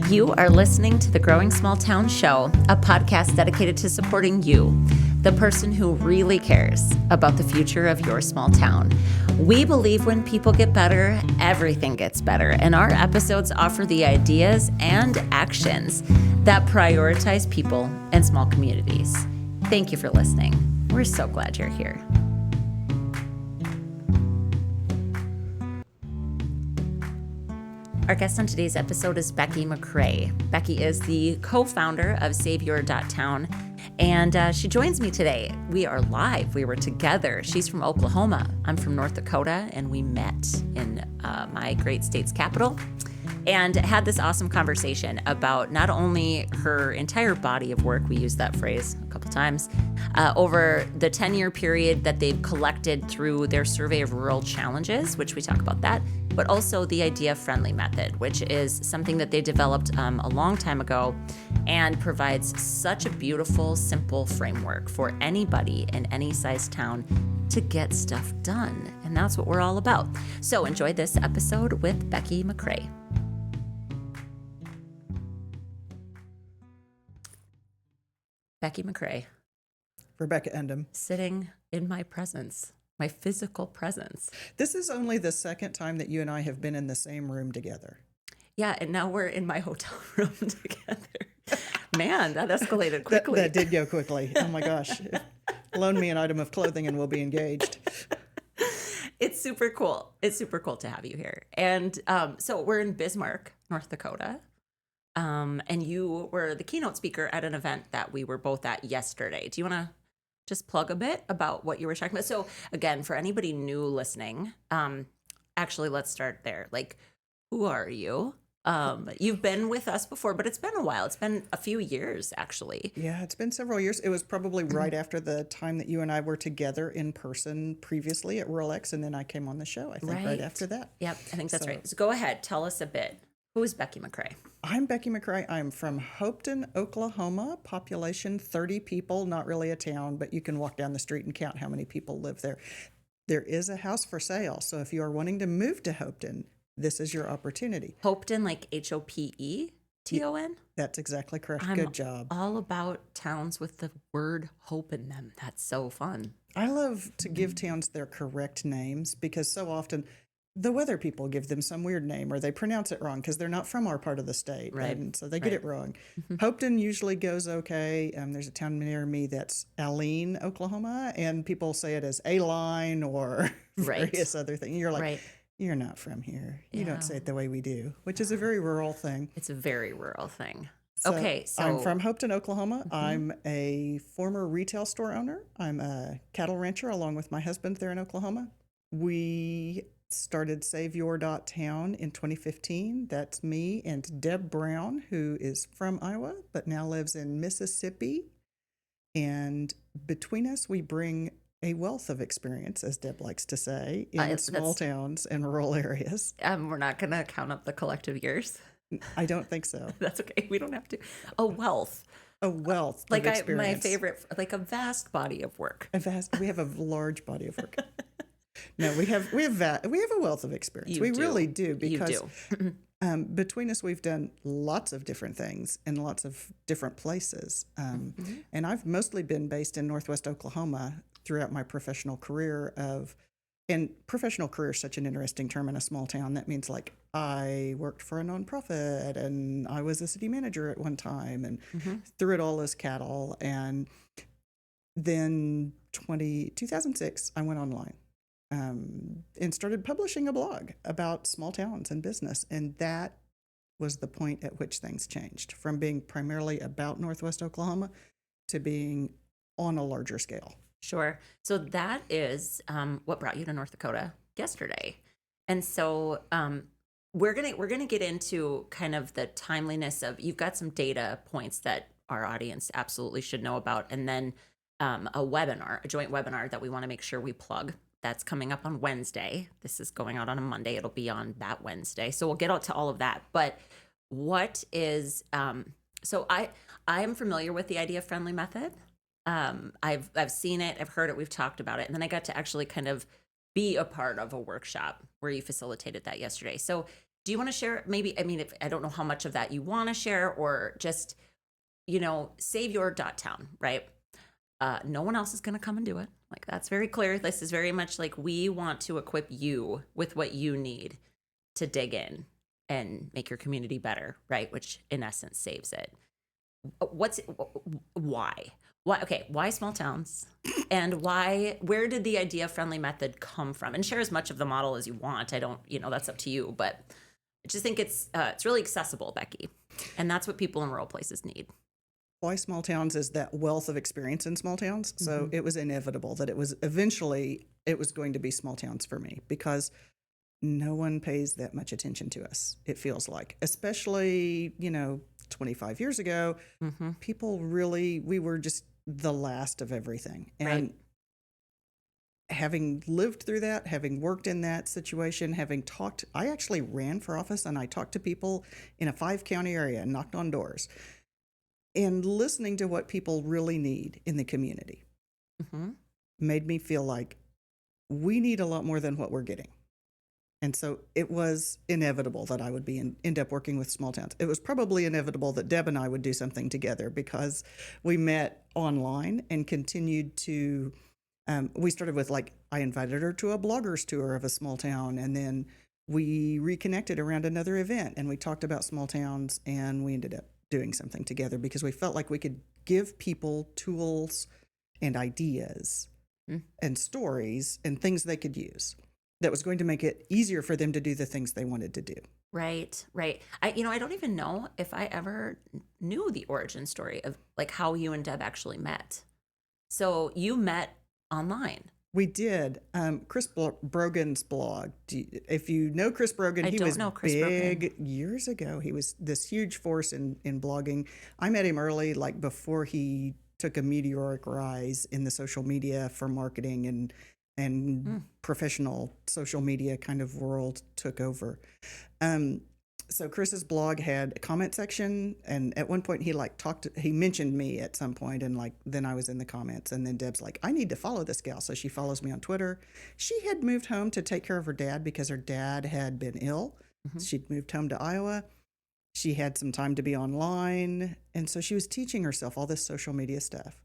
You are listening to the Growing Small Town Show, a podcast dedicated to supporting you, the person who really cares about the future of your small town. We believe when people get better, everything gets better, and our episodes offer the ideas and actions that prioritize people and small communities. Thank you for listening. We're so glad you're here. Our guest on today's episode is Becky McCrae. Becky is the co-founder of Savior.town, and she joins me today. We are live. We were together. She's from Oklahoma. I'm from North Dakota, and we met in my great state's capital and had this awesome conversation about not only her entire body of work, we used that phrase a couple times, over the 10-year period that they've collected through their survey of rural challenges, which we talk about that, but also the idea-friendly method, which is something that they developed a long time ago and provides such a beautiful, simple framework for anybody in any size town to get stuff done. And that's what we're all about. So enjoy this episode with Becky McCrae. Becky McCrae. Rebecca Endem. Sitting in my presence, my physical presence. This is only the second time that you and I have been in the same room together. Yeah, and now we're in my hotel room together. Man, that escalated quickly. That did go quickly. Oh my gosh. Loan me an item of clothing and we'll be engaged. It's super cool. It's super cool to have you here. And so we're in Bismarck, North Dakota. And you were the keynote speaker at an event that we were both at yesterday. Do you want to just plug a bit about what you were talking about? So again, for anybody new listening, actually, let's start there. Like, who are you? You've been with us before, but it's been a while. It's been a few years, actually. Yeah, it's been several years. It was probably right after the time that you and I were together in person previously at Rural X, and then I came on the show, I think, right after that. Yep, I think that's right. So go ahead. Tell us a bit. Who is Becky McCrae? I'm Becky McCrae. I'm from Hopeton, Oklahoma. Population 30 people, not really a town, but you can walk down the street and count how many people live there. There is a house for sale, so if you are wanting to move to Hopeton, this is your opportunity. Hopeton, like Hopeton? That's exactly correct. I'm Good job. All about towns with the word hope in them. That's so fun. I love to give towns their correct names because so often the weather people give them some weird name or they pronounce it wrong because they're not from our part of the state. Right. And so they get it wrong. Hopeton usually goes okay. There's a town near me that's Aline, Oklahoma, and people say it as A-line or various other things. You're like, you're not from here. You don't say it the way we do, which is a very rural thing. It's a very rural thing. So okay, so I'm from Hopeton, Oklahoma. I'm a former retail store owner. I'm a cattle rancher along with my husband there in Oklahoma. We started Savior.town in 2015. That's me and Deb Brown, who is from Iowa, but now lives in Mississippi. And between us, we bring a wealth of experience, as Deb likes to say, in small towns and rural areas. We're not going to count up the collective years. I don't think so. That's okay. We don't have to. A wealth. A wealth like of experience. My favorite, like a vast body of work. We have a large body of work. No, we have a wealth of experience. We really do, because between us, we've done lots of different things in lots of different places. And I've mostly been based in Northwest Oklahoma throughout my professional career and professional career is such an interesting term in a small town. That means like I worked for a nonprofit and I was a city manager at one time and through it all as cattle. And then 2006, I went online. And started publishing a blog about small towns and business. And that was the point at which things changed from being primarily about Northwest Oklahoma to being on a larger scale. Sure. So that is what brought you to North Dakota yesterday. And so we're gonna get into kind of the timeliness of, you've got some data points that our audience absolutely should know about, and then a joint webinar that we want to make sure we plug. That's coming up on Wednesday. This is going out on a Monday. It'll be on that Wednesday. So we'll get out to all of that. But what is, so I am familiar with the idea friendly method. I've seen it, I've heard it, we've talked about it. And then I got to actually kind of be a part of a workshop where you facilitated that yesterday. So Do you want to share maybe, I mean, if I don't know how much of that you want to share, or just, save your town, right? No one else is going to come and do it. Like, that's very clear. This is very much like, we want to equip you with what you need to dig in and make your community better, right? Which in essence saves it. Why? Okay, why small towns? And where did the idea friendly method come from? And share as much of the model as you want. I don't, that's up to you, but I just think it's really accessible, Becky. And that's what people in rural places need. Why small towns is that wealth of experience in small towns. So it was inevitable that it was going to be small towns for me, because no one pays that much attention to us, it feels like, especially, 25 years ago, people we were just the last of everything. And having lived through that, having worked in that situation, I actually ran for office and I talked to people in a 5-county area and knocked on doors and listening to what people really need in the community made me feel like we need a lot more than what we're getting. And so it was inevitable that I would end up working with small towns. It was probably inevitable that Deb and I would do something together, because we met online and continued to, we started with I invited her to a blogger's tour of a small town, and then we reconnected around another event and we talked about small towns, and we ended up doing something together because we felt like we could give people tools and ideas and stories and things they could use that was going to make it easier for them to do the things they wanted to do. Right. I don't even know if I ever knew the origin story of how you and Deb actually met. So you met online. We did. Chris Brogan's blog. If you know Chris Brogan, he was big years ago. He was this huge force in blogging. I met him early, before he took a meteoric rise in the social media for marketing and professional social media kind of world took over. So Chris's blog had a comment section, and at one point he mentioned me at some point, and then I was in the comments, and then Deb's like, I need to follow this gal. So she follows me on Twitter. She had moved home to take care of her dad because her dad had been ill. She'd moved home to Iowa. She had some time to be online. And so she was teaching herself all this social media stuff,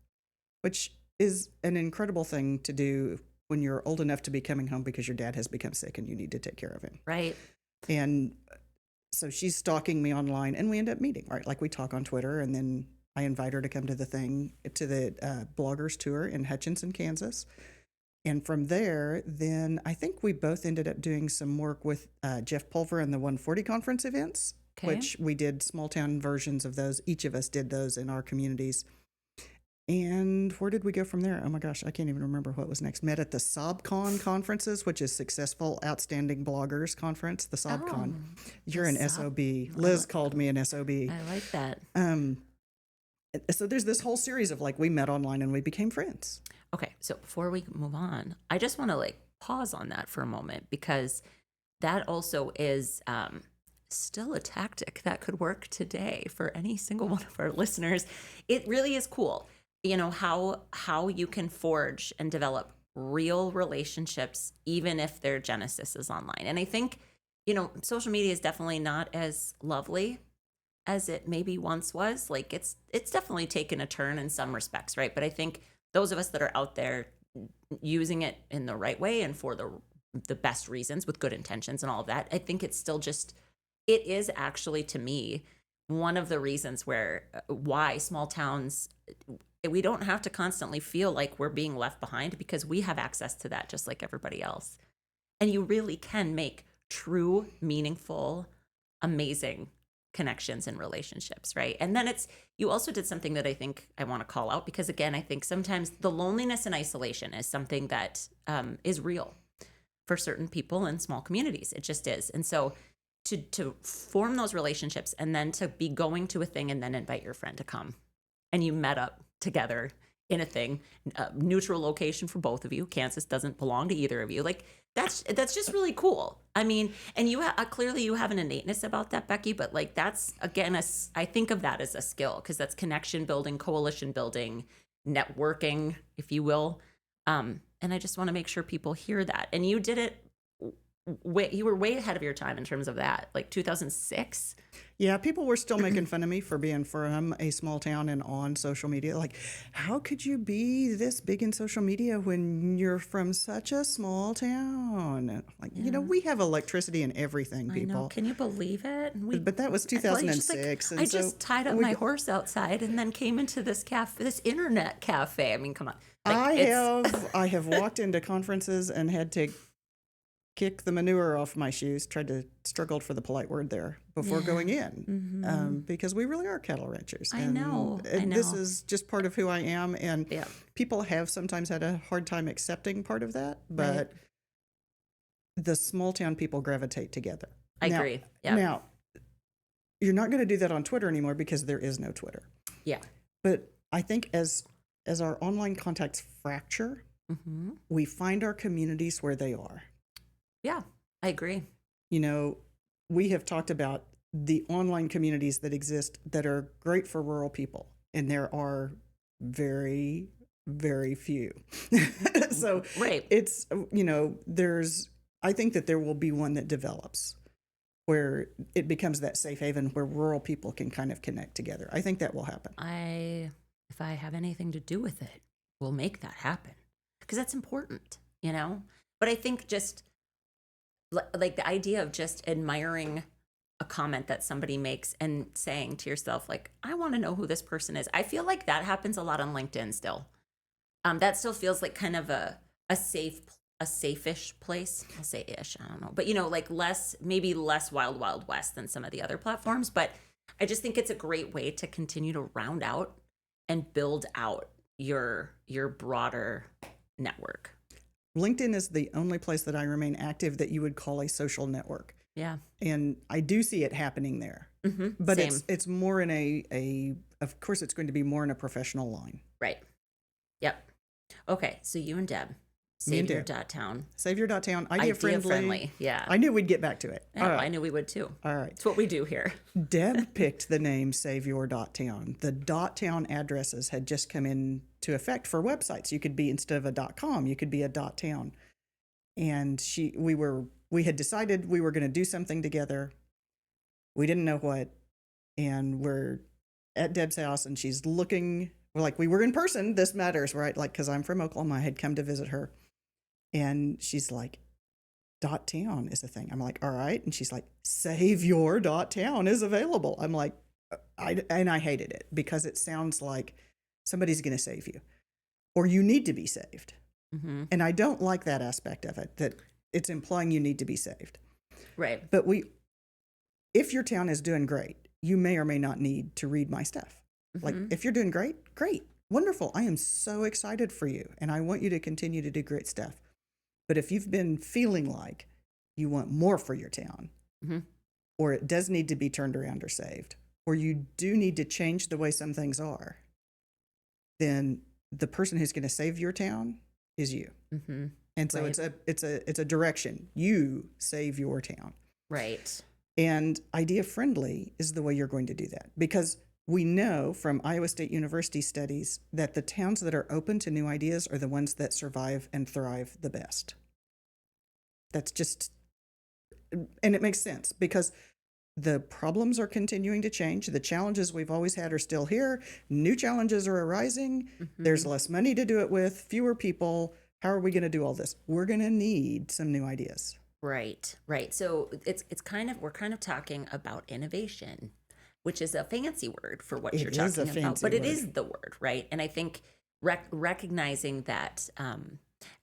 which is an incredible thing to do when you're old enough to be coming home because your dad has become sick and you need to take care of him. Right. And so she's stalking me online, and we end up meeting, right? We talk on Twitter, and then I invite her to come to the bloggers tour in Hutchinson, Kansas. And from there, then I think we both ended up doing some work with Jeff Pulver and the 140 conference events, which we did small town versions of those. Each of us did those in our communities. And where did we go from there? Oh my gosh, I can't even remember what was next. Met at the SOBCon conferences, which is Successful Outstanding Bloggers Conference, the SOBCon. You're an SOB. Liz called me an SOB. I like that. So there's this whole series of we met online and we became friends. Okay, so before we move on, I just want to pause on that for a moment, because that also is still a tactic that could work today for any single one of our listeners. It really is cool. How you can forge and develop real relationships, even if their genesis is online. And I think, social media is definitely not as lovely as it maybe once was. It's definitely taken a turn in some respects, right? But I think those of us that are out there using it in the right way and for the best reasons with good intentions and all of that, I think it's still it is actually, to me, one of the reasons why small towns, we don't have to constantly feel like we're being left behind, because we have access to that just like everybody else. And you really can make true, meaningful, amazing connections and relationships, right? And then you also did something that I think I want to call out, because again, I think sometimes the loneliness and isolation is something that is real for certain people in small communities. It just is. And so to form those relationships, and then to be going to a thing and then invite your friend to come, and you met up together in a thing, neutral location for both of you. Kansas doesn't belong to either of you. That's just really cool. I mean, and you clearly you have an innateness about that, Becky, but that's, again, I think of that as a skill, because that's connection building, coalition building, networking, if you will. And I just want to make sure people hear that. And you did it you were way ahead of your time in terms of that, like 2006. Yeah, people were still making fun of me for being from a small town and on social media. Like, how could you be this big in social media when you're from such a small town? And like, we have electricity and everything, people. I know. Can you believe it? But that was 2006. I just tied up my horse outside and then came into this this internet cafe. I mean, come on. I have walked into conferences and had to kick the manure off my shoes, struggled for the polite word there before going in, because we really are cattle ranchers. I know. This is just part of who I am, and people have sometimes had a hard time accepting part of that, but the small town people gravitate together. I agree. Yeah. Now, you're not going to do that on Twitter anymore because there is no Twitter. Yeah. But I think as our online contacts fracture, we find our communities where they are. Yeah, I agree. We have talked about the online communities that exist that are great for rural people, and there are very, very few. So it's, I think that there will be one that develops where it becomes that safe haven where rural people can kind of connect together. I think that will happen. If I have anything to do with it, we'll make that happen because that's important, But I think just like the idea of just admiring a comment that somebody makes and saying to yourself, like, I want to know who this person is. I feel like that happens a lot on LinkedIn still. That still feels like kind of a safe-ish place. I'll say ish, I don't know. But, like maybe less wild west than some of the other platforms. But I just think it's a great way to continue to round out and build out your broader network. LinkedIn is the only place that I remain active that you would call a social network. Yeah. And I do see it happening there. But Same. it's more in of course, it's going to be more in a professional line. Right. Yep. Okay. So you and Deb, Savior.town. Savior.town, idea friendly. Yeah. I knew we'd get back to it. Yeah, I knew we would too. All right. It's what we do here. Deb picked the name Savior.town. The .town addresses had just come into effect for websites. You could be, instead of a .com, you could be a .town. And we had decided we were going to do something together. We didn't know what. And we're at Deb's house and she's looking, we were in person. This matters, right? Like, because I'm from Oklahoma, I had come to visit her. And she's like, .town is a thing. I'm like, all right. And she's like, Savior.town is available. I'm like, I hated it because it sounds like somebody's going to save you or you need to be saved. And I don't like that aspect of it, that it's implying you need to be saved. Right. But if your town is doing great, you may or may not need to read my stuff. Like, if you're doing great, wonderful. I am so excited for you. And I want you to continue to do great stuff. But if you've been feeling like you want more for your town, or it does need to be turned around or saved, or you do need to change the way some things are, then the person who's going to save your town is you. And so it's a direction. You save your town. Right. And idea friendly is the way you're going to do that, because we know from Iowa State University studies that the towns that are open to new ideas are the ones that survive and thrive the best. That's just, and it makes sense because the problems are continuing to change. The challenges we've always had are still here. New challenges are arising. There's less money to do it with, fewer people. How are we going to do all this? We're going to need some new ideas. Right. So we're kind of talking about innovation, which is a fancy word for what you're talking about, but it is the word, right? And I think recognizing that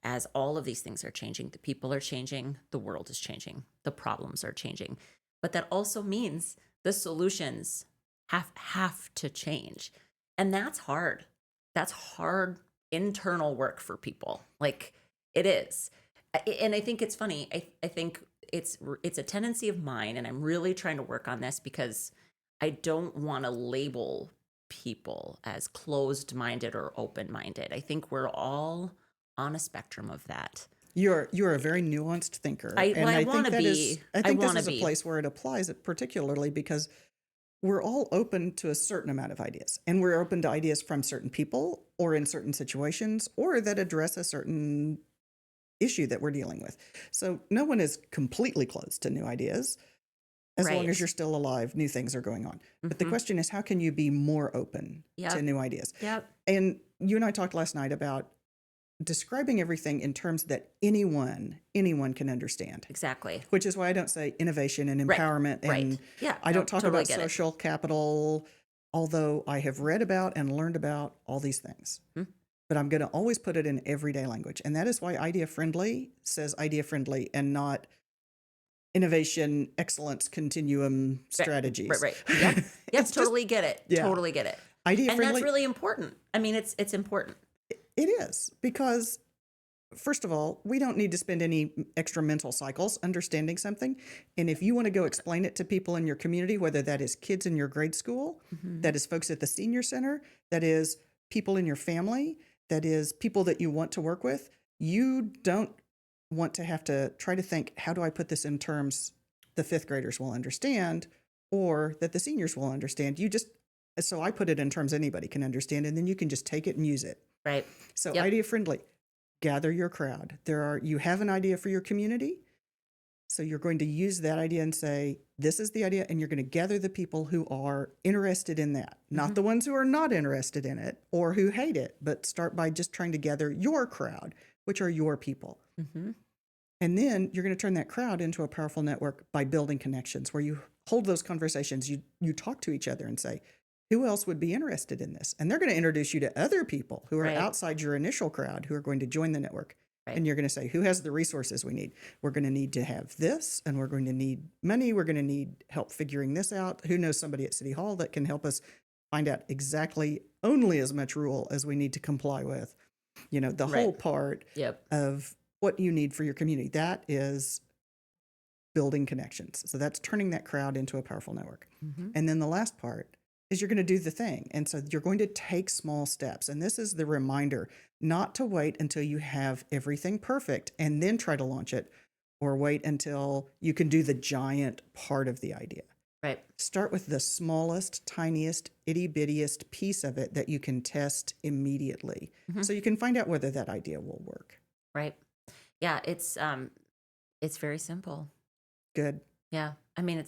as all of these things are changing, the people are changing, the world is changing, the problems are changing, but that also means the solutions have to change. And that's hard. That's hard internal work for people. Like, it is. And I think it's funny. I think it's a tendency of mine, and I'm really trying to work on this because I don't want to label people as closed-minded or open-minded. I think we're all on a spectrum of that. You're a very nuanced thinker. I think this is a place where it applies, particularly because we're all open to a certain amount of ideas, and we're open to ideas from certain people or in certain situations or that address a certain issue that we're dealing with. So no one is completely closed to new ideas. As long as you're still alive, new things are going on. But the question is, how can you be more open to new ideas? Yep. And you and I talked last night about describing everything in terms that anyone can understand. Exactly. Which is why I don't say innovation and empowerment. And I don't talk about social capital, although I have read about and learned about all these things. But I'm going to always put it in everyday language. And that is why Idea Friendly says Idea Friendly and not innovation, excellence, continuum strategies. Right. Yep. Yep. Totally get it. Yeah. Totally get it. Idea and friendly. That's really important. I mean, it's important. It is, because first of all, we don't need to spend any extra mental cycles understanding something. And if you want to go explain it to people in your community, whether that is kids in your grade school, that is folks at the senior center, that is people in your family, that is people that you want to work with, you don't want to have to try to think, how do I put this in terms the fifth graders will understand or that the seniors will understand? So I put it in terms anybody can understand, and then you can just take it and use it. Right. So Idea Friendly, gather your crowd. You have an idea for your community. So you're going to use that idea and say, this is the idea. And you're going to gather the people who are interested in that, not the ones who are not interested in it or who hate it, but start by just trying to gather your crowd, which are your people. And then you're going to turn that crowd into a powerful network by building connections where you hold those conversations. You talk to each other and say, who else would be interested in this? And they're going to introduce you to other people who are outside your initial crowd who are going to join the network. And you're going to say, who has the resources we need? We're going to need to have this, and we're going to need money. We're going to need help figuring this out. Who knows somebody at City Hall that can help us find out exactly only as much rule as we need to comply with? The whole part of what you need for your community. That is building connections. So that's turning that crowd into a powerful network. And then the last part is you're going to do the thing. And so you're going to take small steps. And this is the reminder not to wait until you have everything perfect and then try to launch it, or wait until you can do the giant part of the idea. Right. Start with the smallest, tiniest, itty-bittiest piece of it that you can test immediately. So you can find out whether that idea will work. Right. Yeah, it's very simple. Good. Yeah. I mean,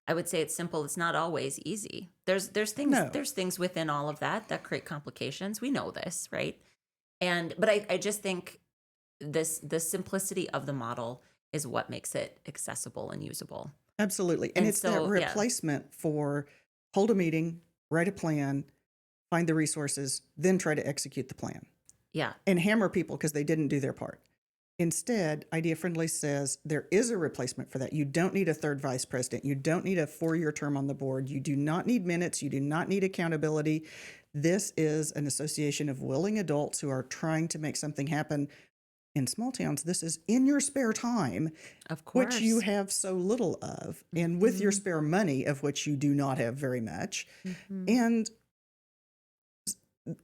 I would say it's simple. It's not always easy. There's things within all of that create complications. We know this, right? But I just think the simplicity of the model is what makes it accessible and usable. Absolutely. And it's that replacement for hold a meeting, write a plan, find the resources, then try to execute the plan. Yeah. And hammer people because they didn't do their part. Instead, Idea Friendly says there is a replacement for that. You don't need a third vice president. You don't need a 4-year term on the board. You do not need minutes. You do not need accountability. This is an association of willing adults who are trying to make something happen. In small towns, this is in your spare time, of course, which you have so little of, and with your spare money, of which you do not have very much. And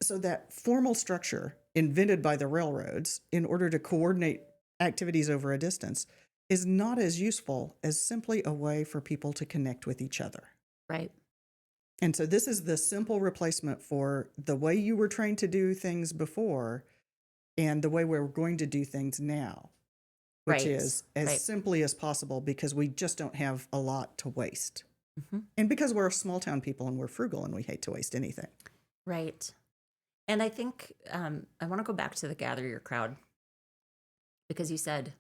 so that formal structure invented by the railroads in order to coordinate activities over a distance is not as useful as simply a way for people to connect with each other. Right. And so this is the simple replacement for the way you were trained to do things before and the way we're going to do things now, which is as simply as possible, because we just don't have a lot to waste. And because we're small town people and we're frugal and we hate to waste anything. Right. And I think I want to go back to the gather your crowd, because you said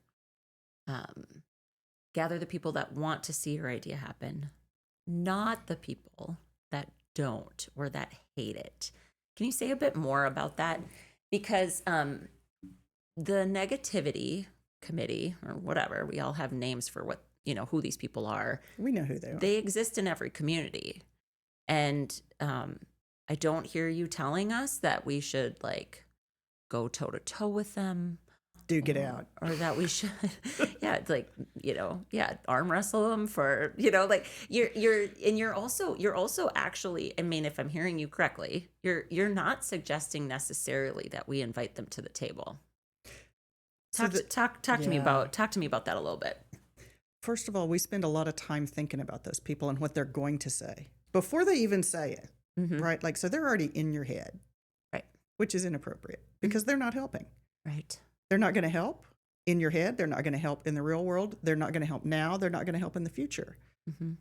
gather the people that want to see your idea happen, not the people that don't or that hate it. Can you say a bit more about that? Because the negativity committee or whatever, we all have names for what, who these people are. We know who they are. They exist in every community. And I don't hear you telling us that we should go toe to toe with them. Get out. Or that we should, arm wrestle them for, you're also actually, I mean, if I'm hearing you correctly, you're not suggesting necessarily that we invite them to the table. Talk to me about that a little bit. First of all, we spend a lot of time thinking about those people and what they're going to say before they even say it. Right? So they're already in your head. Right. Which is inappropriate because they're not helping. Right. They're not going to help in your head. They're not going to help in the real world. They're not going to help now. They're not going to help in the future. Mm-hmm.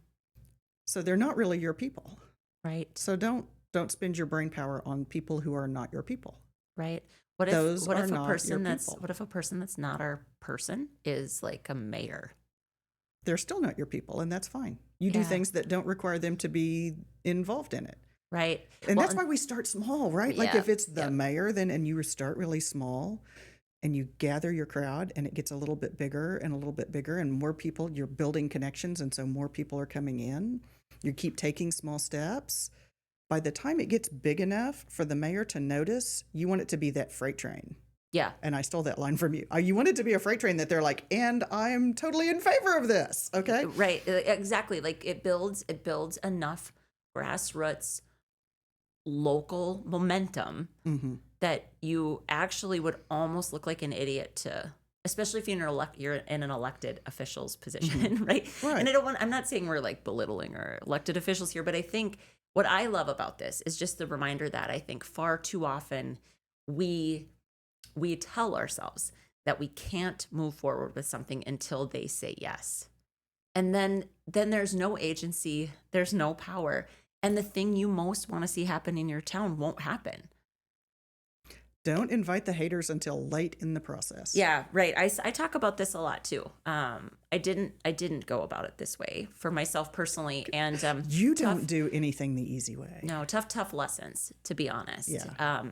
So they're not really your people. Right. So don't spend your brain power on people who are not your people. Right. What if a person that's not our person is like a mayor? They're still not your people, and that's fine. You do things that don't require them to be involved in it. Right. And that's why we start small, right? Like if it's the mayor, and you start really small and you gather your crowd and it gets a little bit bigger and a little bit bigger and more people, you're building connections. And so more people are coming in. You keep taking small steps. By the time it gets big enough for the mayor to notice, you want it to be that freight train. Yeah. And I stole that line from you. You want it to be a freight train that they're like, and I'm totally in favor of this. Okay. Right. Exactly. Like it builds enough grassroots local momentum that you actually would almost look like an idiot to, especially if you're in an elected official's position, right? And I'm not saying we're like belittling our elected officials here, but I think what I love about this is just the reminder that I think far too often we tell ourselves that we can't move forward with something until they say yes. And then there's no agency, there's no power. And the thing you most want to see happen in your town won't happen. Don't invite the haters until late in the process. Yeah, right. I talk about this a lot too. I didn't go about it this way for myself personally. And you don't do anything the easy way. No, tough lessons, to be honest. Yeah.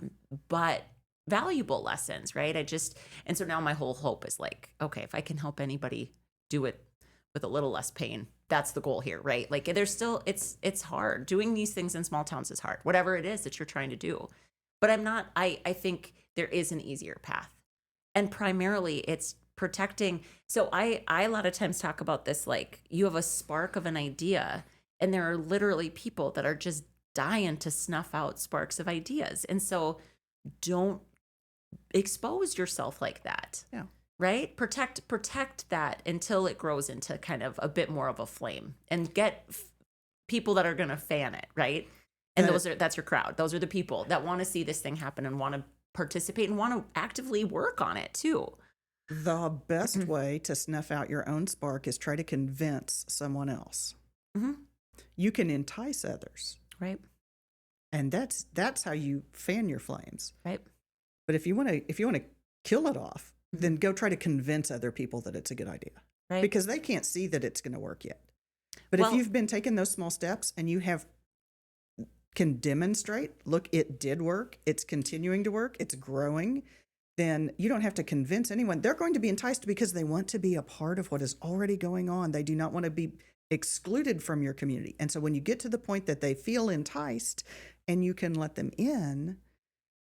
But valuable lessons, right? And so now my whole hope is like, okay, if I can help anybody do it with a little less pain, that's the goal here, right? Like there's still, it's hard. Doing these things in small towns is hard, whatever it is that you're trying to do. But I think there is an easier path. And primarily it's protecting. So I a lot of times talk about this, like you have a spark of an idea and there are literally people that are just dying to snuff out sparks of ideas. And so don't expose yourself like that. Yeah. Right? Protect that until it grows into kind of a bit more of a flame and get people that are going to fan it, right? And that's your crowd. Those are the people that want to see this thing happen and want to participate and want to actively work on it too. The best way to snuff out your own spark is try to convince someone else. Mm-hmm. You can entice others. Right. And that's how you fan your flames. Right. But if you want to kill it off, then go try to convince other people that it's a good idea. Right. Because they can't see that it's going to work yet. But if you've been taking those small steps and you can demonstrate, look, it did work, it's continuing to work, it's growing, then you don't have to convince anyone. They're going to be enticed because they want to be a part of what is already going on. They do not want to be excluded from your community. And so when you get to the point that they feel enticed and you can let them in,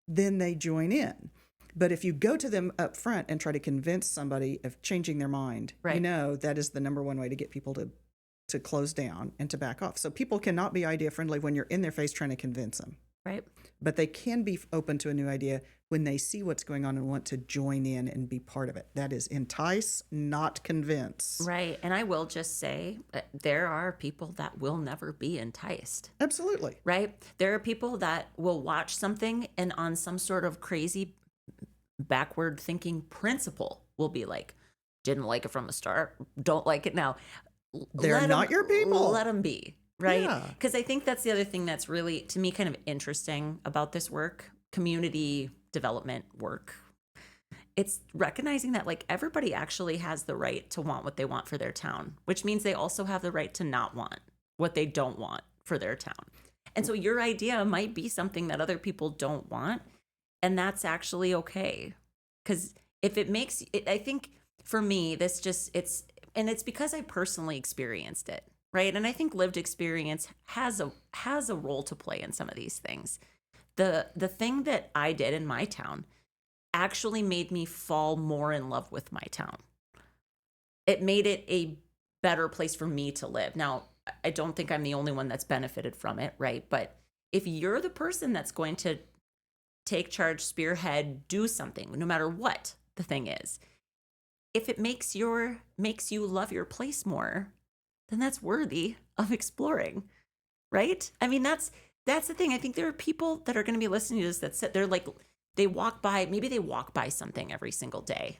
then they join in. But if you go to them up front and try to convince somebody of changing their mind, right, that is the number one way to get people to close down and to back off. So people cannot be idea friendly when you're in their face trying to convince them. Right. But they can be open to a new idea when they see what's going on and want to join in and be part of it. That is entice, not convince. Right. And I will just say there are people that will never be enticed. Absolutely. Right. There are people that will watch something and on some sort of crazy backward thinking principle will be like, didn't like it from the start, don't like it now. They're not your people. Let them be. Right? Yeah. Because I think that's the other thing that's really, to me, kind of interesting about this work, community development work. It's recognizing that like everybody actually has the right to want what they want for their town, which means they also have the right to not want what they don't want for their town. And so your idea might be something that other people don't want, and that's actually okay. Because if it makes it, I think for me, this just, it's because I personally experienced it. Right. And I think lived experience has a role to play in some of these things. The thing that I did in my town actually made me fall more in love with my town. It made it a better place for me to live. Now, I don't think I'm the only one that's benefited from it. Right. But if you're the person that's going to take charge, spearhead, do something, no matter what the thing is, if it makes you love your place more, then that's worthy of exploring, right? I mean, that's the thing. I think there are people that are going to be listening to this that they're like, maybe they walk by something every single day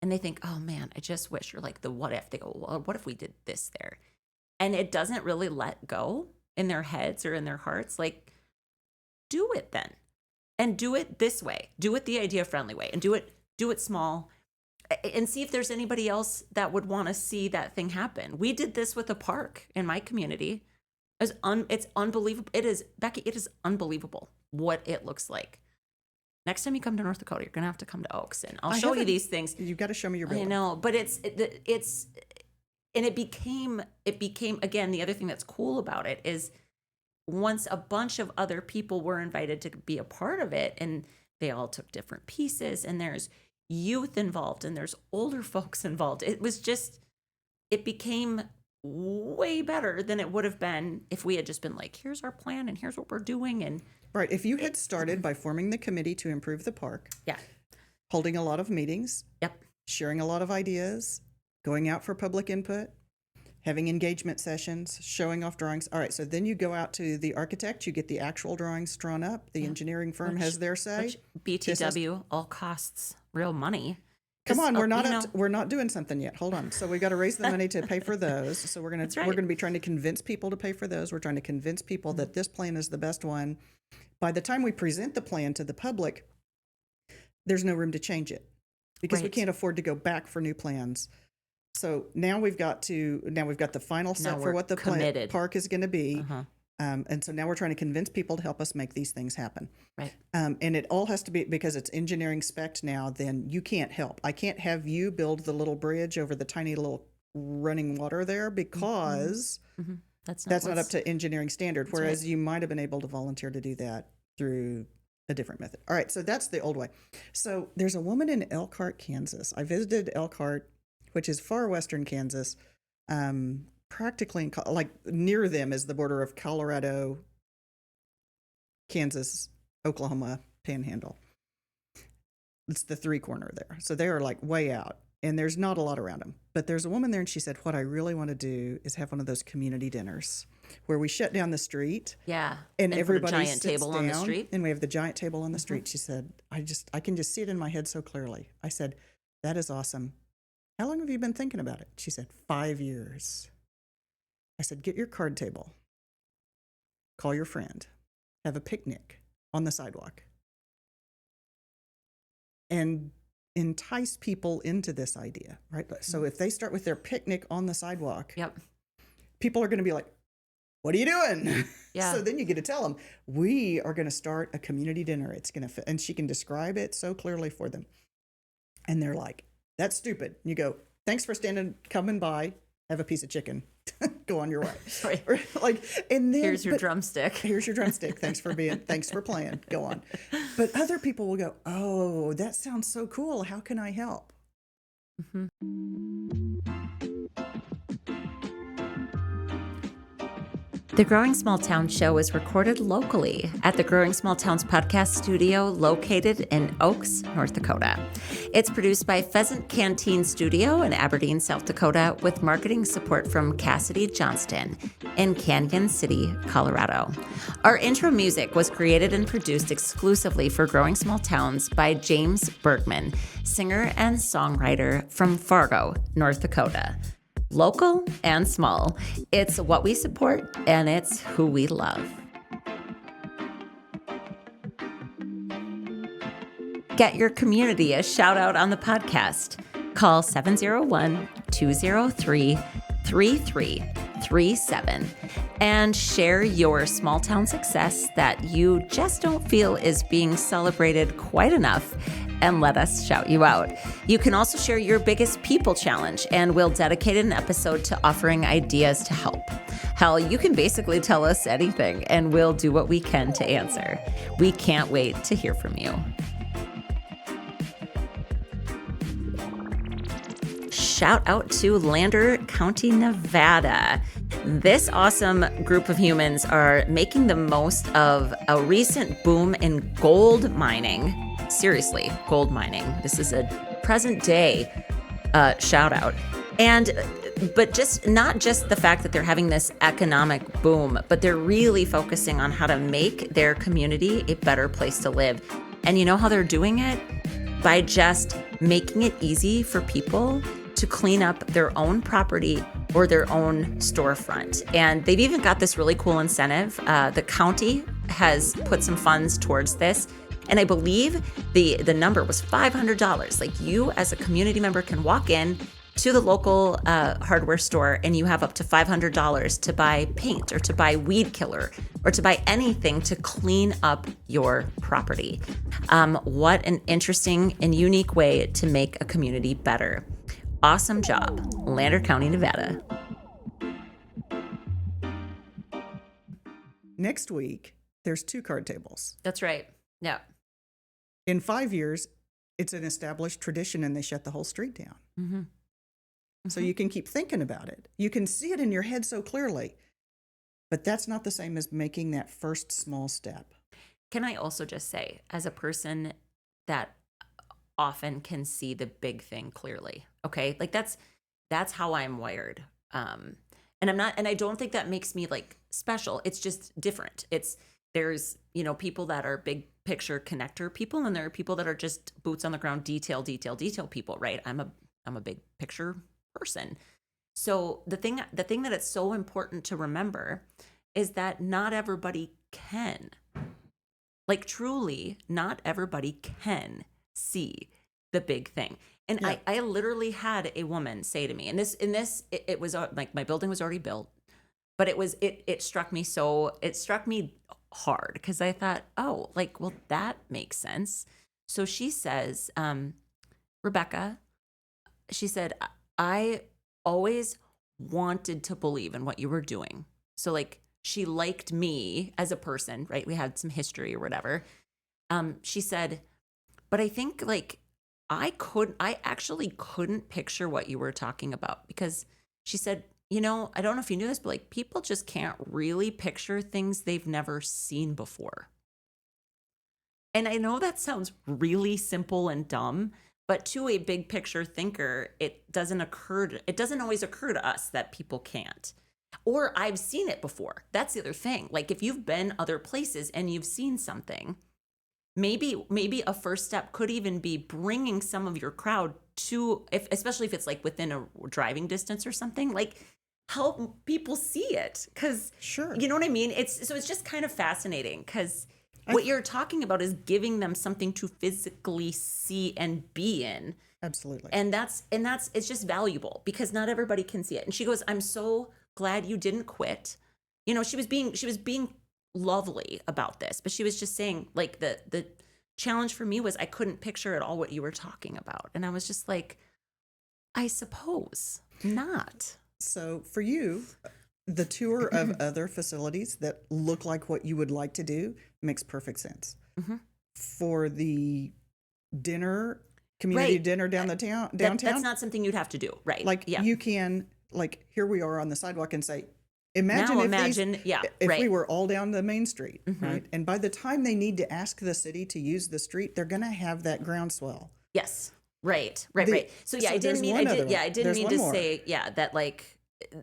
and they think, oh man, I just wish, or like the what if, they go, well, what if we did this there? And it doesn't really let go in their heads or in their hearts. Like, do it then. And do it this way. Do it the idea friendly way, and do it small, and see if there's anybody else that would want to see that thing happen. We did this with a park in my community. It's unbelievable. It is, Becky, it is unbelievable what it looks like. Next time you come to North Dakota, you're going to have to come to Oaks, and I'll show you these things. You've got to show me your building. I know, but it became, again, the other thing that's cool about it is once a bunch of other people were invited to be a part of it, and they all took different pieces, and there's youth involved and there's older folks involved. It became way better than it would have been if we had just been like, here's our plan and here's what we're doing. And right. If you had started by forming the committee to improve the park, holding a lot of meetings, sharing a lot of ideas, going out for public input, having engagement sessions, showing off drawings. All right, so then you go out to the architect, you get the actual drawings drawn up, the engineering firm has their say. BTW, all costs real money. Come on, we're not doing something yet. Hold on. So we got to raise the money to pay for those. So we're going to be trying to convince people to pay for those. We're trying to convince people that this plan is the best one. By the time we present the plan to the public, there's no room to change it because we can't afford to go back for new plans. So now we've got the final set for what the park is going to be. And so now we're trying to convince people to help us make these things happen. Right. And it all has to be, because it's engineering spec'd now, then you can't help. I can't have you build the little bridge over the tiny little running water there because that's not up to engineering standard. Whereas you might have been able to volunteer to do that through a different method. All right. So that's the old way. So there's a woman in Elkhart, Kansas. I visited Elkhart, which is far western Kansas. Practically like near them is the border of Colorado, Kansas, Oklahoma panhandle. It's the three corner there. So they are like way out, and there's not a lot around them. But there's a woman there, and she said, what I really want to do is have one of those community dinners where we shut down the street. Yeah. And everybody giant sits table down, on the street. and we have the giant table on the street. She said, I can just see it in my head so clearly. I said, that is awesome. How long have you been thinking about it? She said, 5 years. I said, get your card table, call your friend, have a picnic on the sidewalk, and entice people into this idea, right? So if they start with their picnic on the sidewalk, people are going to be like, what are you doing? Yeah. So then you get to tell them, we are going to start a community dinner. It's going to fit. And she can describe it so clearly for them. And they're like, that's stupid. And you go, thanks for coming by. Have a piece of chicken. Go on your way. Right. And then here's your drumstick. Here's your drumstick. Thanks for playing. Go on. But other people will go, oh, that sounds so cool. How can I help? The Growing Small Town show is recorded locally at the Growing Small Towns podcast studio located in Oaks, North Dakota. It's produced by Pheasant Canteen Studio in Aberdeen, South Dakota, with marketing support from Cassidy Johnston in Canyon City, Colorado. Our intro music was created and produced exclusively for Growing Small Towns by James Bergman, singer and songwriter from Fargo, North Dakota. Local and small. It's what we support, and it's who we love. Get your community a shout out on the podcast. Call 701-203-3337 and share your small town success that you just don't feel is being celebrated quite enough, and let us shout you out. You can also share your biggest people challenge, and we'll dedicate an episode to offering ideas to help. Hell, you can basically tell us anything, and we'll do what we can to answer. We can't wait to hear from you. Shout out to Lander County, Nevada. This awesome group of humans are making the most of a recent boom in gold mining. Seriously, gold mining. This is a present day shout out. But just not just the fact that they're having this economic boom, but they're really focusing on how to make their community a better place to live. And you know how they're doing it? By just making it easy for people to clean up their own property or their own storefront. And they've even got this really cool incentive. The county has put some funds towards this. And I believe the number was $500. Like, you as a community member can walk in to the local hardware store and you have up to $500 to buy paint or to buy weed killer or to buy anything to clean up your property. What an interesting and unique way to make a community better. Awesome job, Lander County, Nevada. Next week, there's 2 card tables. That's right. Yeah. In 5 years, it's an established tradition and they shut the whole street down. Mm-hmm. So you can keep thinking about it. You can see it in your head so clearly. But that's not the same as making that first small step. Can I also just say, as a person that often can see the big thing clearly, okay? Like, that's how I'm wired. And I don't think that makes me like special. It's just different. There's, people that are big picture connector people, and there are people that are just boots on the ground, detail people, right? I'm a big picture person. So the thing that it's so important to remember is that not everybody can, like, truly, not everybody can see the big thing. And yeah. I literally had a woman say to me, and it was like, my building was already built, but it struck me hard because I thought, oh, like, well, that makes sense. So she says, Rebecca, she said, I always wanted to believe in what you were doing. So, like, she liked me as a person, right? We had some history or whatever. She said, but I think, like, I actually couldn't picture what you were talking about, because she said, I don't know if you knew this, but, like, people just can't really picture things they've never seen before. And I know that sounds really simple and dumb, but to a big picture thinker, it doesn't always occur to us that people can't. Or I've seen it before. That's the other thing. Like, if you've been other places and you've seen something, maybe a first step could even be bringing some of your crowd to, especially if it's like within a driving distance or something, like, help people see it. Because, sure, you know what I mean? It's just kind of fascinating, because what you're talking about is giving them something to physically see and be in. Absolutely. And it's just valuable, because not everybody can see it. And she goes, I'm so glad you didn't quit. She was being lovely about this, but she was just saying, like, the challenge for me was I couldn't picture at all what you were talking about. And I was just like, I suppose not. So for you, the tour of other facilities that look like what you would like to do makes perfect sense. Mm-hmm. For the community dinner downtown, that's not something you'd have to do, right? Like, yeah. You can, like, here we are on the sidewalk and say, imagine if we were all down the main street, mm-hmm. right? And by the time they need to ask the city to use the street, they're going to have that groundswell. Yes. Right. So yeah, I didn't mean to say, that, like,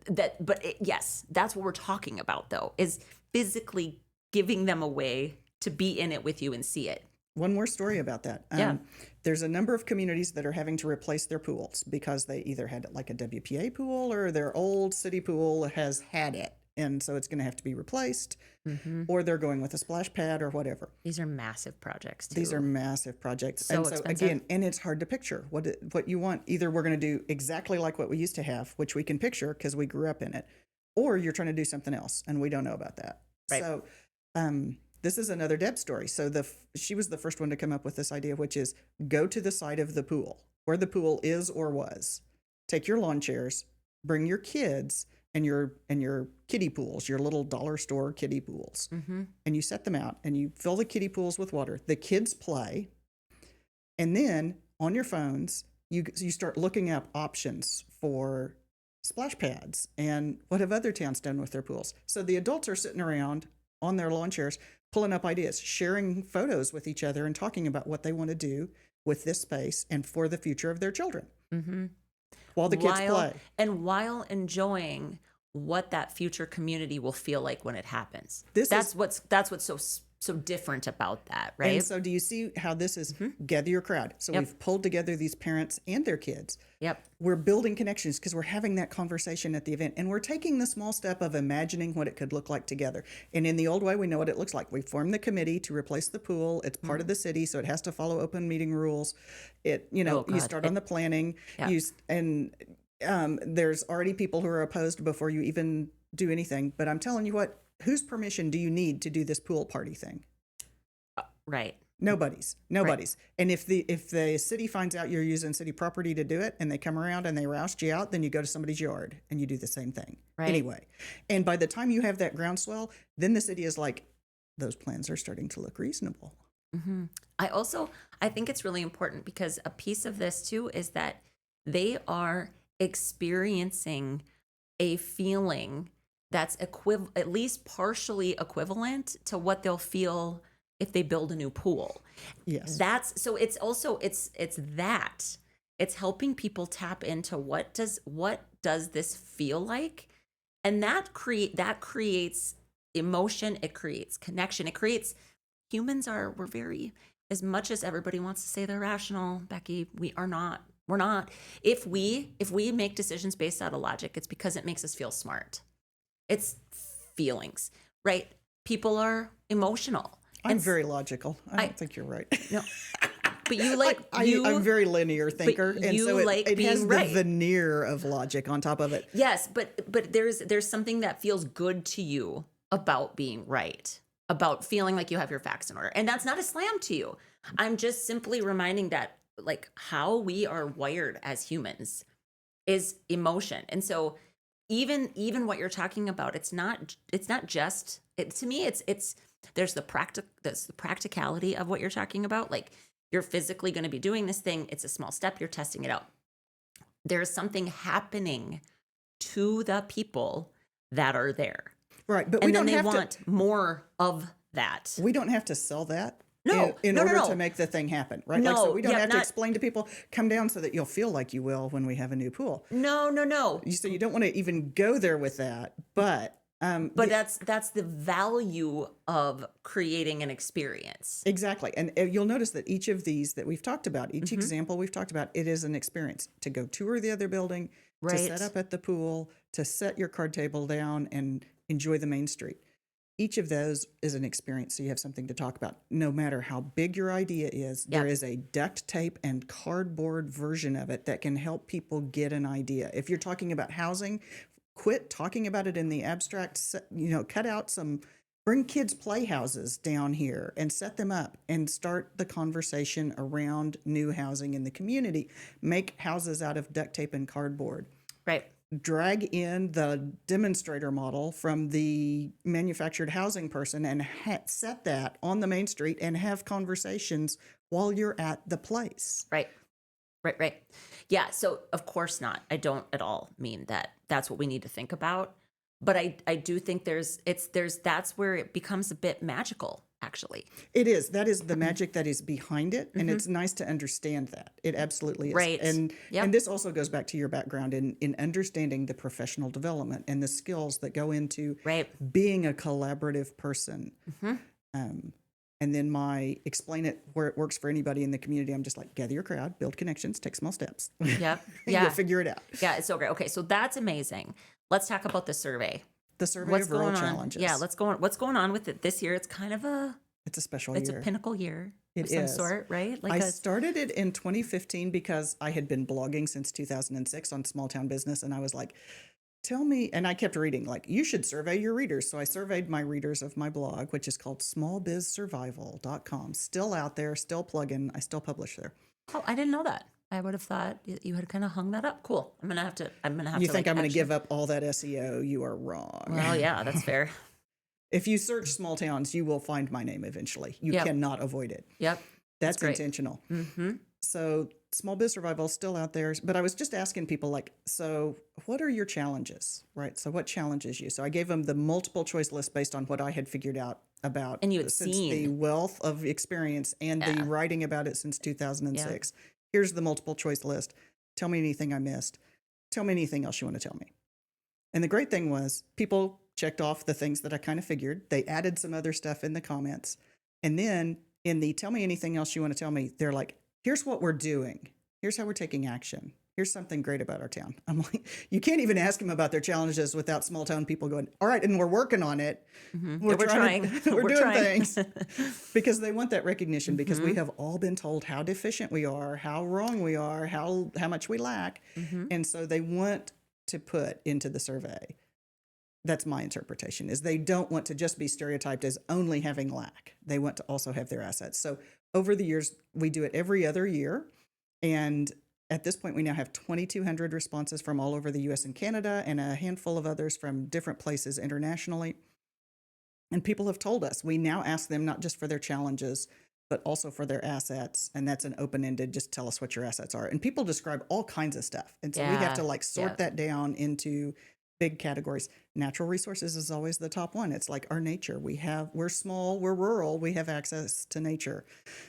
that, but yes, that's what we're talking about, though, is physically giving them a way to be in it with you and see it. One more story about that. There's a number of communities that are having to replace their pools because they either had, like, a WPA pool, or their old city pool has had it. And so it's going to have to be replaced, mm-hmm. or they're going with a splash pad or whatever. These are massive projects, too. These are massive projects. So expensive. Again, and it's hard to picture what you want. Either we're going to do exactly like what we used to have, which we can picture because we grew up in it, or you're trying to do something else, and we don't know about that. Right. So this is another Deb story. So she was the first one to come up with this idea, which is go to the side of the pool, where the pool is or was. Take your lawn chairs, bring your kids, and your kiddie pools, your little dollar store kiddie pools. Mm-hmm. And you set them out and you fill the kiddie pools with water. The kids play. And then on your phones, you start looking up options for splash pads and what have other towns done with their pools. So the adults are sitting around on their lawn chairs, pulling up ideas, sharing photos with each other and talking about what they want to do with this space and for the future of their children. Mm-hmm. While the kids play. And while enjoying what that future community will feel like when it happens. That's what's so different about that, right? And so do you see how this is gather your crowd? So we've pulled together these parents and their kids. Yep. We're building connections because we're having that conversation at the event. And we're taking the small step of imagining what it could look like together. And in the old way, we know what it looks like. We formed the committee to replace the pool. It's part of the city, so it has to follow open meeting rules. You start on the planning. There's already people who are opposed before you even do anything. But I'm telling you what, whose permission do you need to do this pool party thing? Right. Nobody's. Right. And if the city finds out you're using city property to do it and they come around and they roust you out, then you go to somebody's yard and you do the same thing. Right. Anyway. And by the time you have that groundswell, then the city is like, those plans are starting to look reasonable. Mm-hmm. I think it's really important because a piece of this too is that they are experiencing a feeling that's at least partially equivalent to what they'll feel if they build a new pool. Yes. It's helping people tap into what does this feel like? And that creates emotion, it creates connection, we're very, as much as everybody wants to say they're rational, Becky, we're not. If we make decisions based out of logic, it's because it makes us feel smart. It's feelings, right? People are emotional. I'm very logical. I don't think you're right. No, but I'm a very linear thinker, and so it has the right. veneer of logic on top of it. Yes, but there's something that feels good to you about being right, about feeling like you have your facts in order, and that's not a slam to you. I'm just simply reminding that like how we are wired as humans is emotion, and so even what you're talking about, it's not just to me. There's the practicality of what you're talking about. Like you're physically going to be doing this thing. It's a small step. You're testing it out. There's something happening to the people that are there. Right. But and then they want more of that. We don't have to sell that. No, in order to make the thing happen, right? No, so we don't have to explain to people, come down so that you'll feel like you will when we have a new pool. No. So you don't want to even go there with that, but that's the value of creating an experience. Exactly. And you'll notice that each of these that we've talked about, each example we've talked about, it is an experience to go tour the other building, to set up at the pool, to set your card table down and enjoy the main street. Each of those is an experience, so you have something to talk about. No matter how big your idea is, there is a duct tape and cardboard version of it that can help people get an idea. If you're talking about housing, quit talking about it in the abstract. Cut out bring kids' playhouses down here and set them up and start the conversation around new housing in the community. Make houses out of duct tape and cardboard. Right. Drag in the demonstrator model from the manufactured housing person and set that on the main street and have conversations while you're at the place. Right. Yeah. So of course not. I don't at all mean that that's what we need to think about. But I do think that's where it becomes a bit magical, actually. It is. That is the magic that is behind it. And it's nice to understand that. It absolutely is. Right. And this also goes back to your background in understanding the professional development and the skills that go into being a collaborative person. And then explain it where it works for anybody in the community. I'm just like, gather your crowd, build connections, take small steps. Yep. You'll figure it out. Yeah, it's so great. Okay, so that's amazing. Let's talk about the survey. The survey of rural challenges. Yeah, what's going on with it this year? It's kind of it's a special year. It's a pinnacle year of some sort, right? I started it in 2015 because I had been blogging since 2006 on small town business. And I was like, tell me, and I kept reading, like, you should survey your readers. So I surveyed my readers of my blog, which is called smallbizsurvival.com. Still out there, still plugging. I still publish there. Oh, I didn't know that. I would have thought you had kind of hung that up. Cool. I'm gonna have to. You think I'm going to give up all that SEO? You are wrong. Well, yeah, that's fair. If you search small towns, you will find my name eventually. You cannot avoid it. Yep. That's intentional. So Small Biz Survival is still out there. But I was just asking people, like, so what are your challenges, right? So what challenges you? So I gave them the multiple choice list based on what I had figured out about and you had since seen the wealth of experience and the writing about it since 2006. Here's the multiple choice list. Tell me anything I missed. Tell me anything else you want to tell me. And the great thing was people checked off the things that I kind of figured. They added some other stuff in the comments. And then in the tell me anything else you want to tell me, they're like, here's what we're doing. Here's how we're taking action. Here's something great about our town. I'm like, you can't even ask them about their challenges without small town people going, all right, and we're working on it. We're trying. We're doing trying. Things. Because they want that recognition, because we have all been told how deficient we are, how wrong we are, how much we lack. And so they want to put into the survey. That's my interpretation, is they don't want to just be stereotyped as only having lack. They want to also have their assets. So over the years, we do it every other year. And at this point, we now have 2,200 responses from all over the U.S. and Canada, and a handful of others from different places internationally. And people have told us, we now ask them not just for their challenges, but also for their assets. And that's an open-ended, just tell us what your assets are. And people describe all kinds of stuff. And so we have to sort that down into big categories. Natural resources is always the top one. It's like our nature. We're small, we're rural, we have access to nature.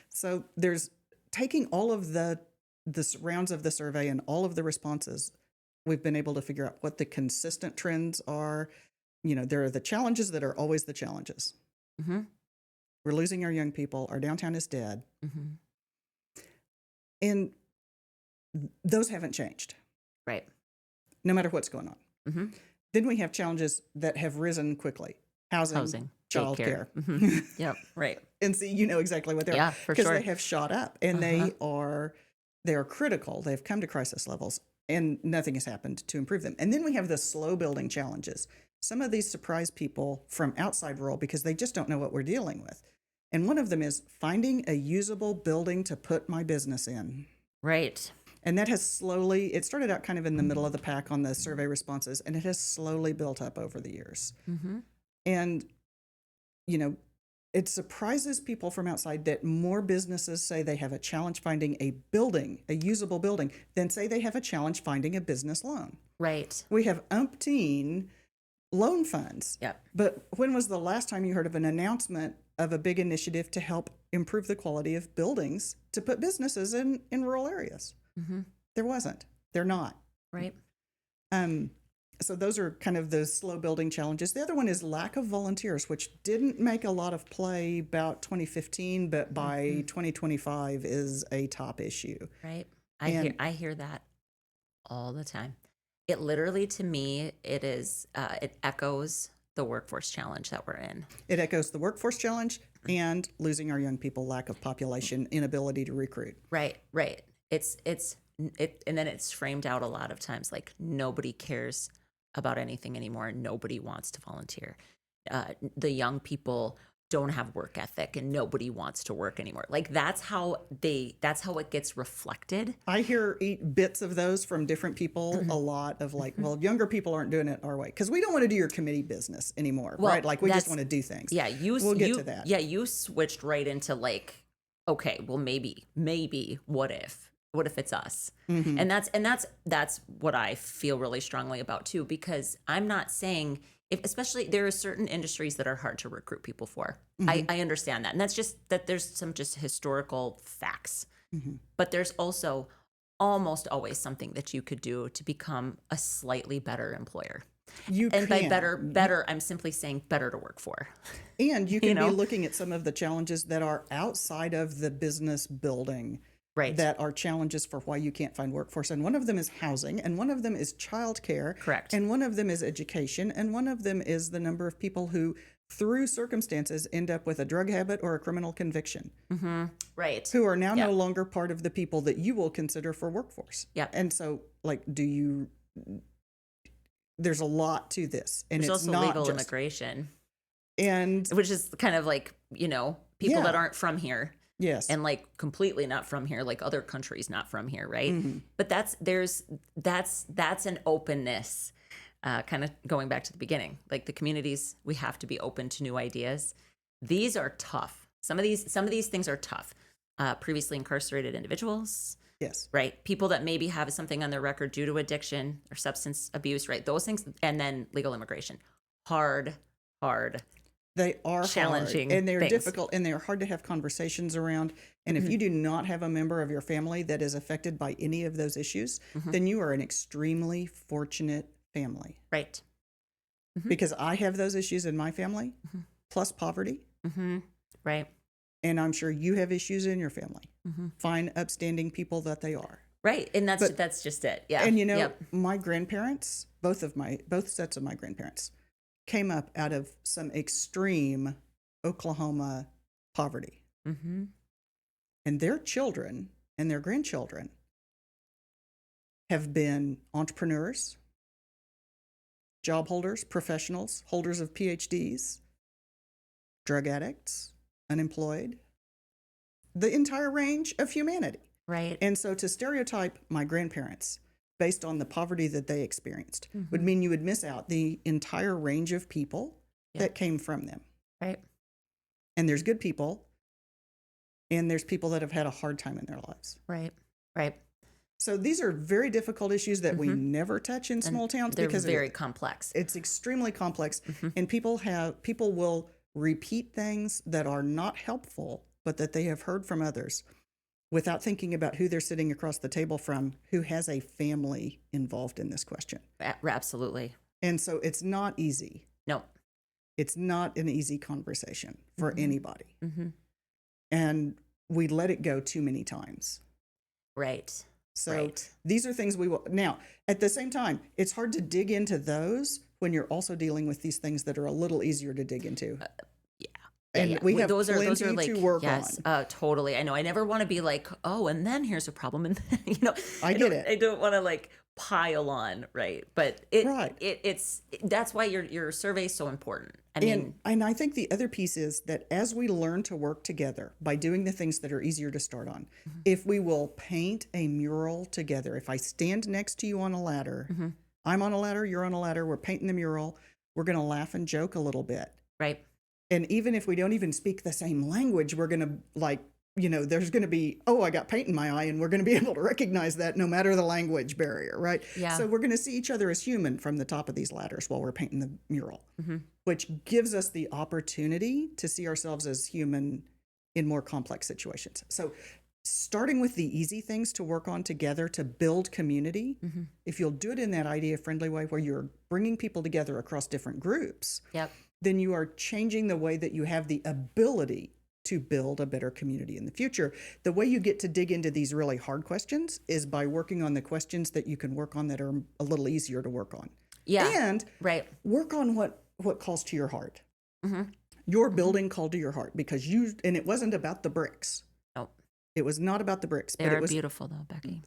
So there's taking all of the rounds of the survey and all of the responses, we've been able to figure out what the consistent trends are. There are the challenges that are always the challenges. We're losing our young people. Our downtown is dead. And those haven't changed. Right. No matter what's going on. Then we have challenges that have risen quickly. Housing, childcare. Yep, right. And see, you know exactly what they're. Yeah, for sure. Because they have shot up, and they are critical. They've come to crisis levels, and nothing has happened to improve them. And then we have the slow building challenges. Some of these surprise people from outside rural because they just don't know what we're dealing with. And one of them is finding a usable building to put my business in. Right. And that has it started out kind of in the middle of the pack on the survey responses, and it has slowly built up over the years. And, it surprises people from outside that more businesses say they have a challenge finding a usable building, than say they have a challenge finding a business loan. Right. We have umpteen loan funds. Yeah. But when was the last time you heard of an announcement of a big initiative to help improve the quality of buildings to put businesses in rural areas? There wasn't. They're not. Right. So those are kind of the slow building challenges. The other one is lack of volunteers, which didn't make a lot of play about 2015, but by 2025 is a top issue. Right. I hear that all the time. It literally, to me, it echoes the workforce challenge that we're in. It echoes the workforce challenge and losing our young people, lack of population, inability to recruit. Right. And then it's framed out a lot of times like nobody cares about anything anymore. Nobody wants to volunteer. The young people don't have work ethic and nobody wants to work anymore. Like that's how it gets reflected. I hear bits of those from different people a lot of like, well, younger people aren't doing it our way because we don't want to do your committee business anymore, right? Like we just want to do things. Yeah, we'll get to that. Yeah, you switched right into like, okay, well maybe what if it's us? And that's what I feel really strongly about too, because I'm not saying especially there are certain industries that are hard to recruit people for. I understand that. And that's just that there's some just historical facts. But there's also almost always something that you could do to become a slightly better employer. By better, I'm simply saying better to work for. And you can be looking at some of the challenges that are outside of the business building. Right. That are challenges for why you can't find workforce. And one of them is housing, and one of them is childcare. Correct. And one of them is education, and one of them is the number of people who, through circumstances, end up with a drug habit or a criminal conviction. Right. Who are now no longer part of the people that you will consider for workforce. Yeah. And so, there's a lot to this. And there's it's also not legal just immigration. And which is kind of like, people that aren't from here. Yes. And like completely not from here, like other countries not from here, right? But that's an openness, kind of going back to the beginning. Like the communities, we have to be open to new ideas. These are tough. Some of these things are tough. Previously incarcerated individuals. Yes. Right. People that maybe have something on their record due to addiction or substance abuse, right? Those things, and then legal immigration. Hard. They are challenging hard, and they're things. difficult, and they're hard to have conversations around. And if you do not have a member of your family that is affected by any of those issues, then you are an extremely fortunate family. Right. Because I have those issues in my family, plus poverty. Right. And I'm sure you have issues in your family. Find upstanding people that they are. Right. And that's just it. Yeah. And my grandparents, both sets of my grandparents came up out of some extreme Oklahoma poverty. And their children and their grandchildren have been entrepreneurs, job holders, professionals, holders of PhDs, drug addicts, unemployed, the entire range of humanity. Right. And so to stereotype my grandparents based on the poverty that they experienced would mean you would miss out the entire range of people that came from them. Right. And there's good people, and there's people that have had a hard time in their lives. Right. Right. So these are very difficult issues that we never touch in small towns because they're very complex. It's extremely complex, and people will repeat things that are not helpful, but that they have heard from others without thinking about who they're sitting across the table from, who has a family involved in this question. Absolutely. And so it's not easy. No. It's not an easy conversation for anybody. And we let it go too many times. Right. So these are things we will. Now, at the same time, it's hard to dig into those when you're also dealing with these things that are a little easier to dig into. And we have those plenty are like, to work on. Totally. I know. I never want to be like, oh, and then here's a problem, and then, I get it. I don't want to like pile on, right? But it's that's why your survey is so important. I mean, and I think the other piece is that as we learn to work together by doing the things that are easier to start on, if we will paint a mural together, if I stand next to you on a ladder, I'm on a ladder, you're on a ladder, we're painting the mural, we're going to laugh and joke a little bit. Right. And even if we don't even speak the same language, we're going to there's going to be, I got paint in my eye, and we're going to be able to recognize that no matter the language barrier, right? Yeah. So we're going to see each other as human from the top of these ladders while we're painting the mural, which gives us the opportunity to see ourselves as human in more complex situations. So starting with the easy things to work on together to build community, if you'll do it in that idea-friendly way where you're bringing people together across different groups, then you are changing the way that you have the ability to build a better community in the future. The way you get to dig into these really hard questions is by working on the questions that you can work on that are a little easier to work on. Yeah. And work on what calls to your heart. Your building called to your heart because and it wasn't about the bricks. No. It was not about the bricks. They but are it was beautiful, though, Becky.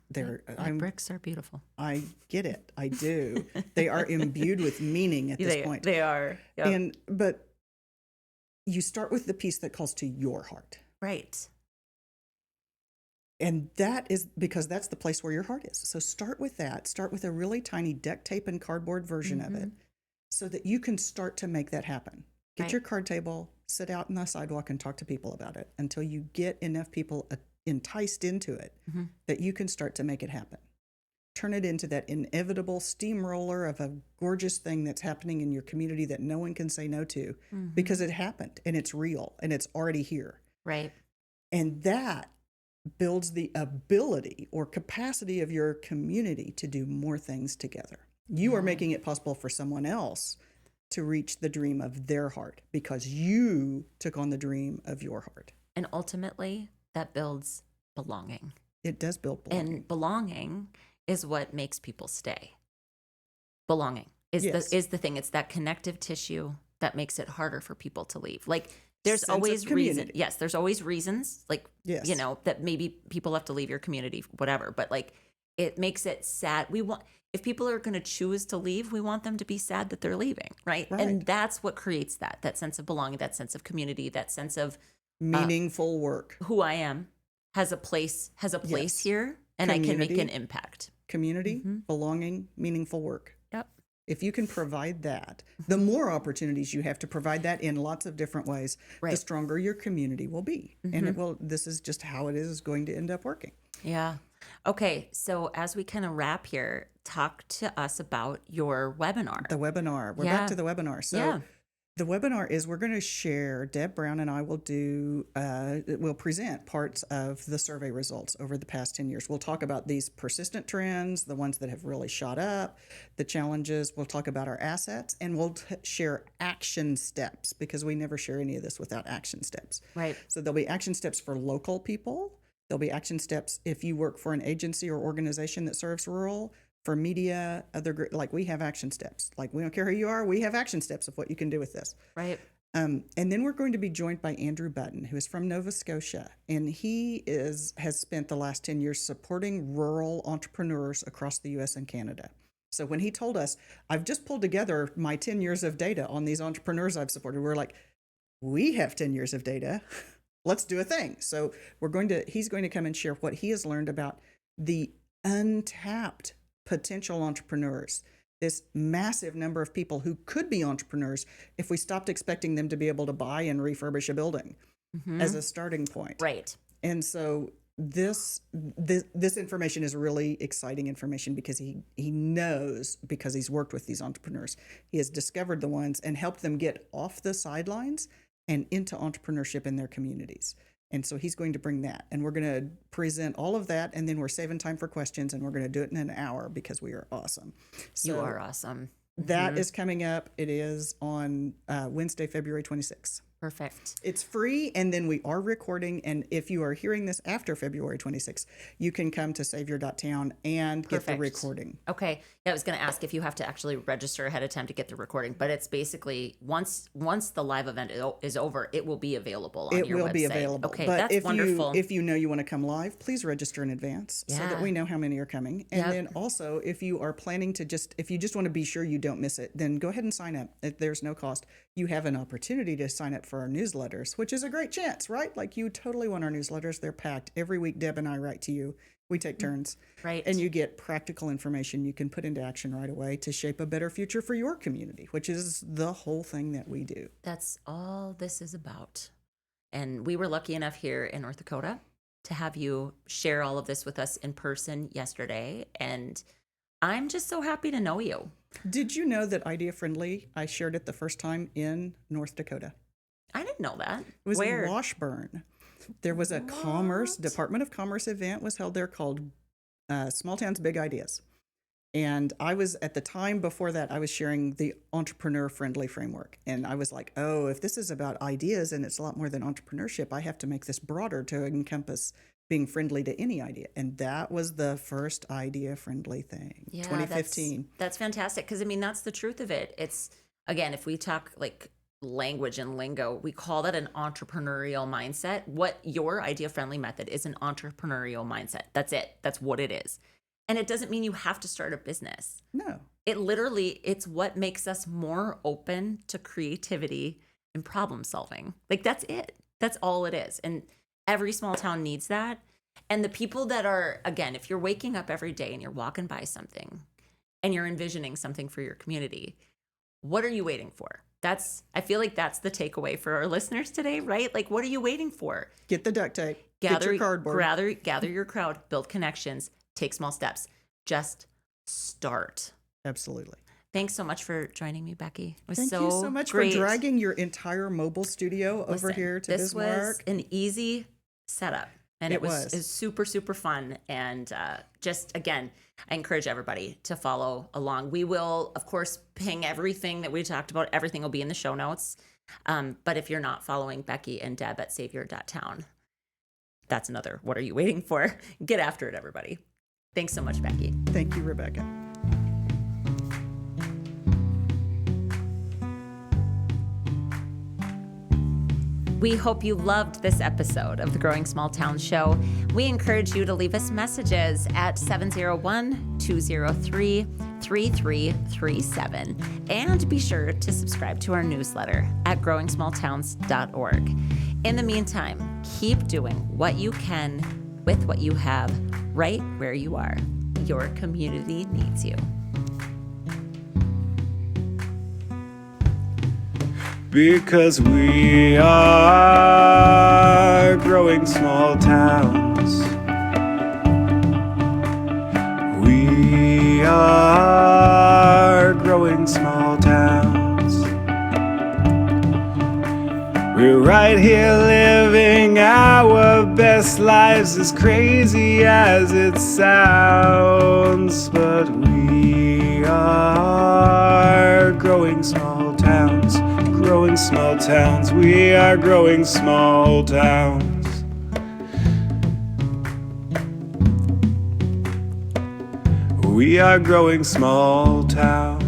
Bricks are beautiful. I get it. I do. They are imbued with meaning at this point. They are. Yep. But you start with the piece that calls to your heart. Right. And that is because that's the place where your heart is. So start with that. Start with a really tiny duct tape and cardboard version of it so that you can start to make that happen. Get your card table, sit out on the sidewalk and talk to people about it until you get enough people enticed into it that you can start to make it happen. Turn it into that inevitable steamroller of a gorgeous thing that's happening in your community that no one can say no to because it happened and it's real and it's already here. Right. And that builds the ability or capacity of your community to do more things together. You are making it possible for someone else to reach the dream of their heart because you took on the dream of your heart. And ultimately, that builds belonging. It does build belonging. And belonging is what makes people stay. Belonging is the thing. It's that connective tissue that makes it harder for people to leave. Like there's always reason. Yes, there's always reasons. Like that maybe people have to leave your community, whatever. But like it makes it sad. If people are going to choose to leave, we want them to be sad that they're leaving, right? And that's what creates that sense of belonging, that sense of community, that sense of meaningful work. Who I am has a place here, and community, I can make an impact. Community, belonging, meaningful work. Yep. If you can provide that, the more opportunities you have to provide that in lots of different ways, the stronger your community will be. And this is just how it is going to end up working. Yeah. Okay. So as we kind of wrap here, talk to us about your webinar. The webinar. We're back to the webinar. So The webinar is we're going to share, Deb Brown and I will we'll present parts of the survey results over the past 10 years. We'll talk about these persistent trends, the ones that have really shot up, the challenges. We'll talk about our assets, and we'll share action steps, because we never share any of this without action steps. Right. So there'll be action steps for local people. There'll be action steps if you work for an agency or organization that serves rural. For media, like we have action steps. Like, we don't care who you are, we have action steps of what you can do with this. Right. And then we're going to be joined by Andrew Button, who is from Nova Scotia, and he has spent the last 10 years supporting rural entrepreneurs across the U.S. and Canada. So when he told us, I've just pulled together my 10 years of data on these entrepreneurs I've supported, we're like, we have 10 years of data. Let's do a thing. So he's going to come and share what he has learned about the untapped potential entrepreneurs, this massive number of people who could be entrepreneurs if we stopped expecting them to be able to buy and refurbish a building as a starting point. Right. And so this information is really exciting information, because he knows, because he's worked with these entrepreneurs, he has discovered the ones and helped them get off the sidelines and into entrepreneurship in their communities. And so he's going to bring that, and we're going to present all of that, and then we're saving time for questions, and we're going to do it in an hour, because we are awesome. So you are awesome. That is coming up. It is on Wednesday, February 26th. Perfect. It's free, and then we are recording, and if you are hearing this after February 26th, you can come to savior.town and get the recording. Okay. Yeah, I was going to ask if you have to actually register ahead of time to get the recording, but it's basically once the live event is over, it will be available on your website. It will be available. Okay, but that's wonderful. If you know you want to come live, please register in advance so that we know how many are coming. And then also, if you are planning to if you just want to be sure you don't miss it, then go ahead and sign up. There's no cost. You have an opportunity to sign up for our newsletters, which is a great chance, right? Like, you totally want our newsletters. They're packed. Every week, Deb and I write to you. We take turns. Right. And you get practical information you can put into action right away to shape a better future for your community, which is the whole thing that we do. That's all this is about. And we were lucky enough here in North Dakota to have you share all of this with us in person yesterday. And I'm just so happy to know you. Did you know that Idea Friendly, I shared it the first time in North Dakota? I didn't know that. It was in Washburn. There was a Department of Commerce event was held there called Small Towns, Big Ideas. And I was, at the time before that, I was sharing the entrepreneur-friendly framework. And I was like, oh, if this is about ideas and it's a lot more than entrepreneurship, I have to make this broader to encompass being friendly to any idea. And that was the first idea-friendly thing, 2015. That's fantastic, because, I mean, that's the truth of it. It's, again, if we talk like language and lingo, we call that an entrepreneurial mindset. What your idea-friendly method is, an entrepreneurial mindset. That's it. That's what it is. And it doesn't mean you have to start a business. No. It's what makes us more open to creativity and problem solving. Like, that's it. That's all it is. And every small town needs that. And the people that are, again, if you're waking up every day and you're walking by something and you're envisioning something for your community, what are you waiting for? I feel like that's the takeaway for our listeners today, right? Like, what are you waiting for? Get the duct tape. Get your cardboard. Gather your crowd, build connections, take small steps. Just start. Absolutely. Thanks so much for joining me, Becky. It was Thank you so much great. for dragging your entire mobile studio over here to Bismarck. This was an easy setup. And it was super, super fun. And just, again, I encourage everybody to follow along. We will, of course, ping everything that we talked about. Everything will be in the show notes. But if you're not following Becky and Deb at savior.town, that's another, what are you waiting for? Get after it, everybody. Thanks so much, Becky. Thank you, Rebecca. We hope you loved this episode of the Growing Small Town Show. We encourage you to leave us messages at 701-203-3337. And be sure to subscribe to our newsletter at growingsmalltowns.org. In the meantime, keep doing what you can with what you have right where you are. Your community needs you. Because we are growing small towns. We are growing small towns. We're right here living our best lives, as crazy as it sounds. But we are growing small towns, growing small towns. We are growing small towns. We are growing small towns.